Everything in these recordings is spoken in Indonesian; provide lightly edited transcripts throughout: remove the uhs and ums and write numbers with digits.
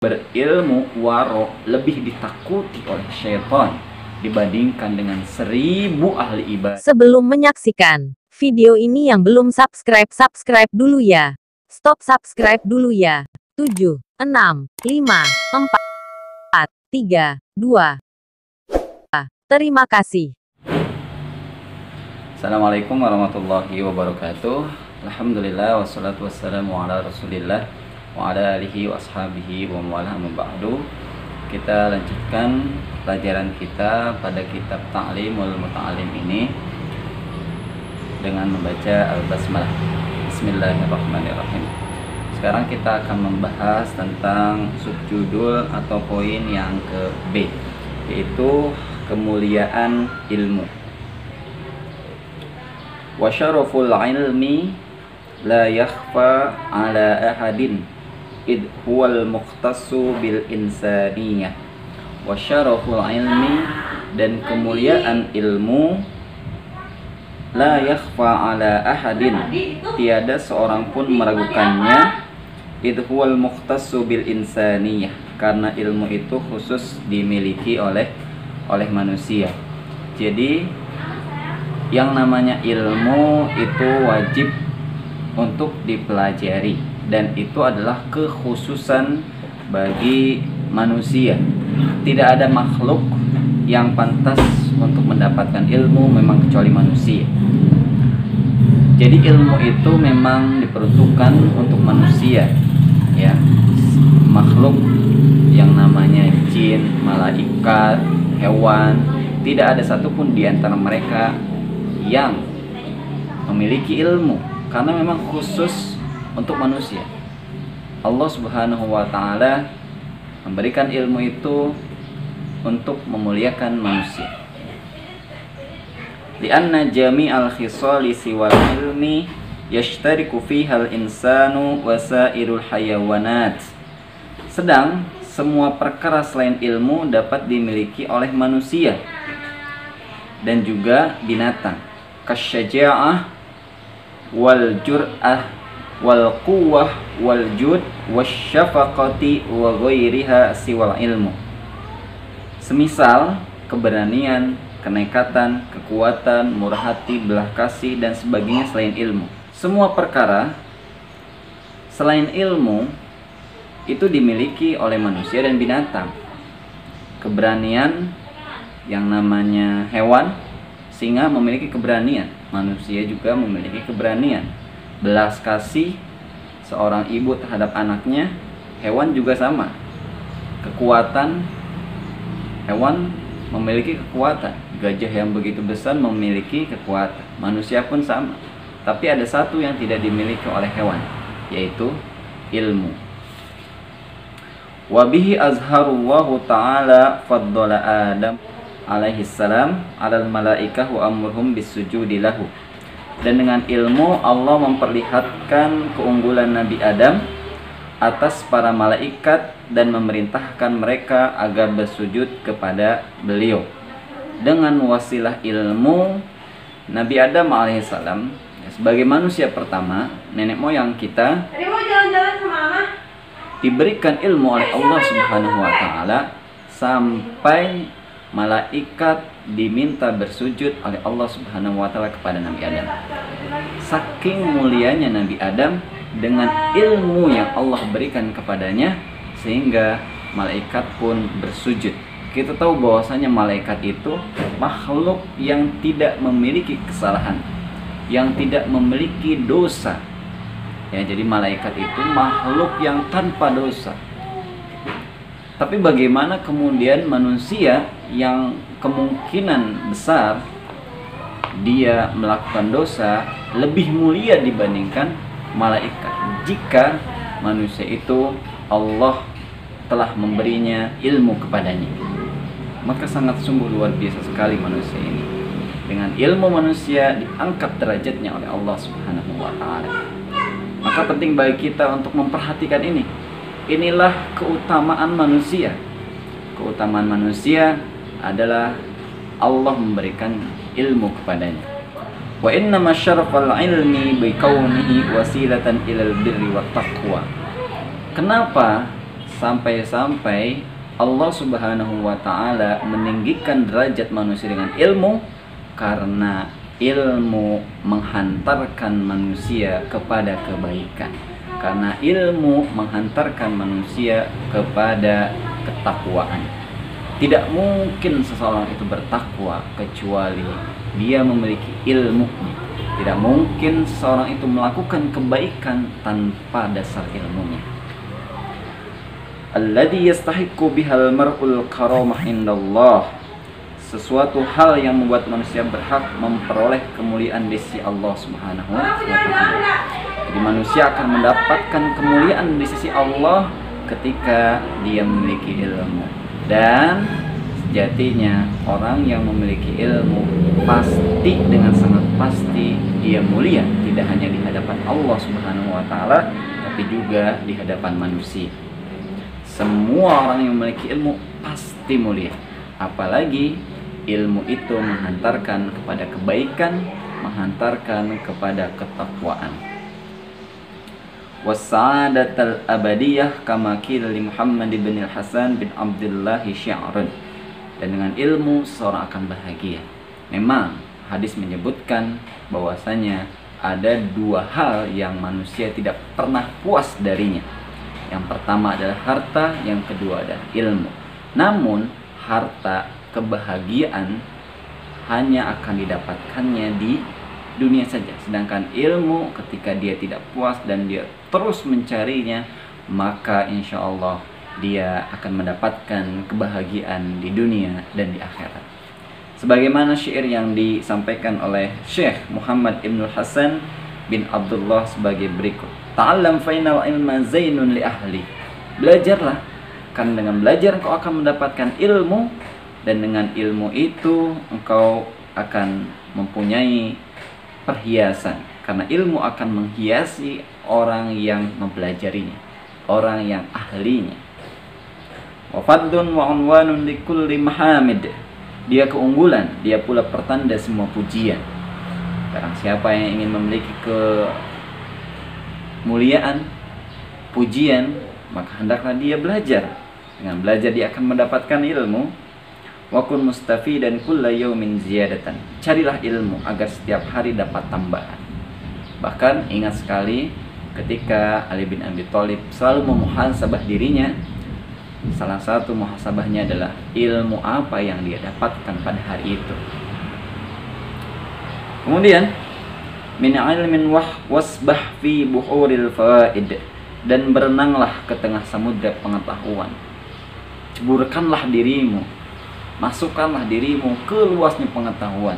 berilmu waro lebih ditakuti oleh syaitan dibandingkan dengan 1000 ahli ibadah. Sebelum menyaksikan video ini yang belum subscribe, subscribe dulu ya. Stop subscribe dulu ya. 7, 6, 5, 4, 3, 2. Terima kasih. Assalamualaikum warahmatullahi wabarakatuh. Alhamdulillah wassalatu wassalamu ala rasulillah wa ala alihi wa ashabihi wa mawalah ba'du. Kita lanjutkan pelajaran kita pada kitab Ta'limul Muta'alim ini dengan membaca Al-Basmalah. Bismillahirrahmanirrahim. Sekarang kita akan membahas tentang subjudul atau poin yang ke B, yaitu kemuliaan ilmu. Wa syaraful ilmi la yakhfa ala ahadin id huwal mukhtassu bil insaniyah. Wa syaraful ilmi, dan kemuliaan ilmu, la yakhfa ala ahadin, tiada seorang pun meragukannya, id huwal mukhtassu bil insaniyah, karena ilmu itu khusus dimiliki oleh manusia. Jadi yang namanya ilmu itu wajib untuk dipelajari, dan itu adalah kekhususan bagi manusia. Tidak ada makhluk yang pantas untuk mendapatkan ilmu memang kecuali manusia. Jadi ilmu itu memang diperuntukkan untuk manusia, ya. Makhluk yang namanya jin, malaikat, hewan, tidak ada satupun di antara mereka yang memiliki ilmu, karena memang khusus untuk manusia. Allah Subhanahu wa ta'ala memberikan ilmu itu untuk memuliakan manusia. Lianna jami'al khisali siwal ilmi yashtariku fihal insanu wasairul hayawanat. Sedang semua perkara selain ilmu dapat dimiliki oleh manusia dan juga binatang, kasyaja'ah wal jur'ah wal quwwah wal jud wasyafaqati wa ghairiha siwal ilmu. Semisal keberanian, kenekatan, kekuatan, murah hati, belah kasih, dan sebagainya selain ilmu. Semua perkara selain ilmu itu dimiliki oleh manusia dan binatang. Keberanian, yang namanya hewan, singa memiliki keberanian, manusia juga memiliki keberanian. Belas kasih seorang ibu terhadap anaknya, hewan juga sama. Kekuatan, hewan memiliki kekuatan. Gajah yang begitu besar memiliki kekuatan, manusia pun sama. Tapi ada satu yang tidak dimiliki oleh hewan, yaitu ilmu. Wabihi azharullahu ta'ala faddala Adam alaihi salam alal malaikah wa amruhum bisujudi lahu. Dan dengan ilmu Allah memperlihatkan keunggulan Nabi Adam atas para malaikat dan memerintahkan mereka agar bersujud kepada beliau. Dengan wasilah ilmu, Nabi Adam alaihissalam sebagai manusia pertama, nenek moyang kita, diberikan ilmu oleh Allah Subhanahu wa ta'ala sampai malaikat diminta bersujud oleh Allah Subhanahu wa ta'ala kepada Nabi Adam. Saking mulianya Nabi Adam dengan ilmu yang Allah berikan kepadanya, sehingga malaikat pun bersujud. Kita tahu bahwasanya malaikat itu makhluk yang tidak memiliki kesalahan, yang tidak memiliki dosa. Ya, jadi malaikat itu makhluk yang tanpa dosa. Tapi bagaimana kemudian manusia yang kemungkinan besar dia melakukan dosa lebih mulia dibandingkan malaikat, jika manusia itu Allah telah memberinya ilmu kepadanya? Maka sangat sungguh luar biasa sekali manusia ini. Dengan ilmu manusia diangkat derajatnya oleh Allah Subhanahu wa ta'ala. Maka penting bagi kita untuk memperhatikan ini. Inilah keutamaan manusia. Keutamaan manusia adalah Allah memberikan ilmu kepadanya. Wa inna masyarafal ilmi bi kaunihi wasilatan ilal birri wat taqwa. Kenapa Sampai-sampai Allah Subhanahu wa Ta'ala meninggikan derajat manusia dengan ilmu, karena ilmu menghantarkan manusia kepada kebaikan, karena ilmu menghantarkan manusia kepada ketakwaan. Tidak mungkin seseorang itu bertakwa kecuali dia memiliki ilmu. Tidak mungkin seseorang itu melakukan kebaikan tanpa dasar ilmunya. Alladhi yastahiqqu bihal mar'ul karamah indallah, sesuatu hal yang membuat manusia berhak memperoleh kemuliaan di sisi Allah Subhanahu wa Ta'ala. Jadi manusia akan mendapatkan kemuliaan di sisi Allah ketika dia memiliki ilmu. Dan sejatinya orang yang memiliki ilmu pasti, dengan sangat pasti dia mulia, tidak hanya di hadapan Allah Subhanahu wa Ta'ala, tapi juga di hadapan manusia. Semua orang yang memiliki ilmu pasti mulia, apalagi ilmu itu menghantarkan kepada kebaikan, menghantarkan kepada ketakwaan. Wasa'adatul abadiyah kama qila li Muhammad bin Hasan bin Abdullah Syi'run. Dan dengan ilmu seorang akan bahagia. Memang hadis menyebutkan bahwasanya ada dua hal yang manusia tidak pernah puas darinya. Yang pertama adalah harta, yang kedua adalah ilmu. Namun harta, kebahagiaan hanya akan didapatkannya di dunia saja. Sedangkan ilmu, ketika dia tidak puas dan dia terus mencarinya, maka insya Allah dia akan mendapatkan kebahagiaan di dunia dan di akhirat. Sebagaimana syair yang disampaikan oleh Syekh Muhammad Ibn Hasan bin Abdullah sebagai berikut: Ta'allam fainal ilma zainun li ahli. Belajarlah, karena dengan belajar engkau akan mendapatkan ilmu, dan dengan ilmu itu engkau akan mempunyai perhiasan, karena ilmu akan menghiasi orang yang mempelajarinya, orang yang ahlinya. Wa faddun wa unwanun likulli mahamid. Dia keunggulan, dia pula pertanda semua pujian. Barang siapa yang ingin memiliki kemuliaan, pujian, maka hendaklah dia belajar. Dengan belajar dia akan mendapatkan ilmu. Wa kun mustafidan kulla yaumin ziyadatan. Carilah ilmu agar setiap hari dapat tambahan. Bahkan ingat sekali ketika Ali bin Abi Thalib selalu memuhasabah dirinya, salah satu muhasabahnya adalah ilmu apa yang dia dapatkan pada hari itu. Kemudian min ilmin wasbah fi buhuril fawaid, dan berenanglah ke tengah samudra pengetahuan. Ceburkanlah dirimu, masukkanlah dirimu ke luasnya pengetahuan.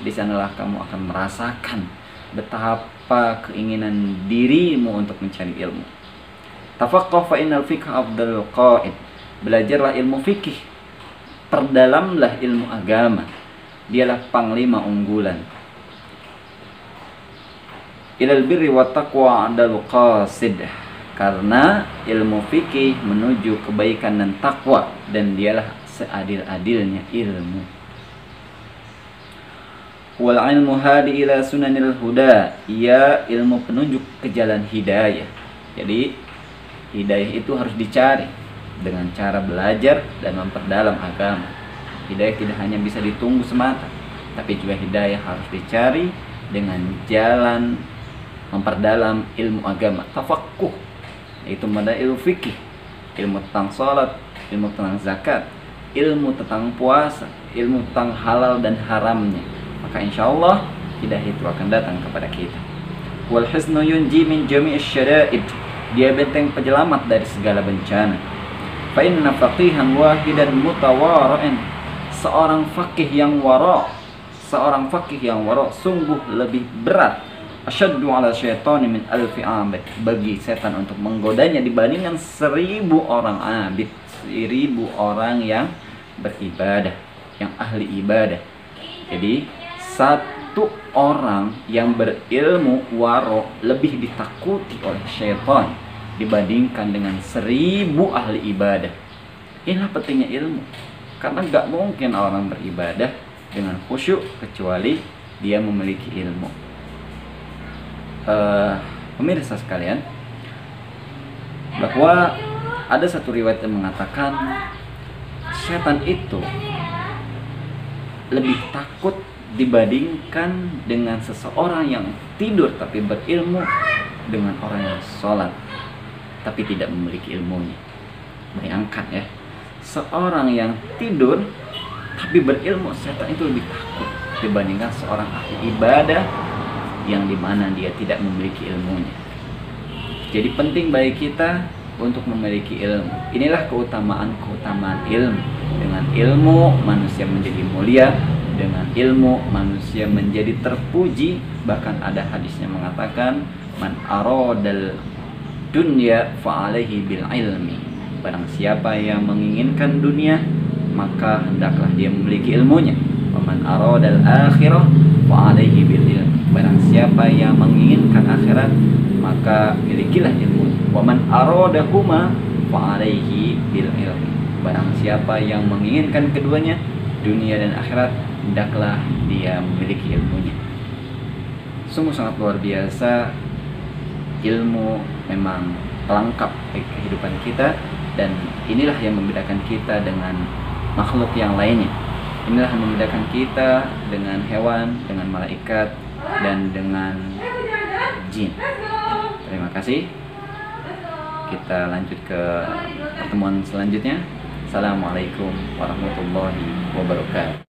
Di sanalah kamu akan merasakan betapa keinginan dirimu untuk mencari ilmu. Tafaqqah fa innal fiqh afdalul qaid. Belajarlah ilmu fikih, perdalamlah ilmu agama, dialah panglima unggulan. Ilal birri wa taqwa adalul qasid. Karena ilmu fikih menuju kebaikan dan takwa, dan dialah seadil-adilnya ilmu. Wal ilmu hadi ila sunanil huda. Ia ilmu penunjuk ke jalan hidayah. Jadi hidayah itu harus dicari dengan cara belajar dan memperdalam agama. Hidayah tidak hanya bisa ditunggu semata, tapi juga hidayah harus dicari dengan jalan memperdalam ilmu agama. Tafaqquh, yaitu pada ilmu fikih, ilmu tentang salat, ilmu tentang zakat, ilmu tentang puasa, ilmu tentang halal dan haramnya. Maka insya Allah hidayah itu akan datang kepada kita. Wal hisnu yunji min jami'isy syada'id. Dia benteng penyelamat dari segala bencana. Fa inna faqihan wahidan mutawara'in. Seorang fakih yang wara, sungguh lebih berat, asyaddu 'ala syaitani min alfi 'abid, bagi setan untuk menggodanya dibandingkan 1000 orang abid, 1000 orang yang beribadah, yang ahli ibadah. Jadi satu orang yang berilmu waro lebih ditakuti oleh syaitan dibandingkan dengan 1000 ahli ibadah. Inilah pentingnya ilmu, karena gak mungkin orang beribadah dengan khusyuk kecuali dia memiliki ilmu. Pemirsa sekalian, bahwa ada satu riwayat yang mengatakan setan itu lebih takut dibandingkan dengan seseorang yang tidur tapi berilmu dengan orang yang sholat tapi tidak memiliki ilmunya. Bayangkan ya, seorang yang tidur tapi berilmu, setan itu lebih takut dibandingkan seorang ahli ibadah yang dimana dia tidak memiliki ilmunya. Jadi penting bagi kita untuk memiliki ilmu. Inilah keutamaan ilmu. Dengan ilmu manusia menjadi mulia, dengan ilmu manusia menjadi terpuji. Bahkan ada hadisnya mengatakan, man aradal dunya fa'alaihi bil ilmi. Barang siapa yang menginginkan dunia, maka hendaklah dia memiliki ilmunya. Wa man aradal akhirah fa'alaihi bil ilmi. Barang siapa yang menginginkan akhirat, maka milikilah ilmu. Wa man aradahuma fa'alaihi bil ilmi. Barang siapa yang menginginkan keduanya, dunia dan akhirat, hendaklah dia memiliki ilmunya. Sungguh sangat luar biasa. Ilmu memang pelengkap kehidupan kita, dan inilah yang membedakan kita dengan makhluk yang lainnya. Inilah yang membedakan kita dengan hewan, dengan malaikat, dan dengan jin. Terima kasih. Kita lanjut ke pertemuan selanjutnya. Assalamualaikum warahmatullahi wabarakatuh.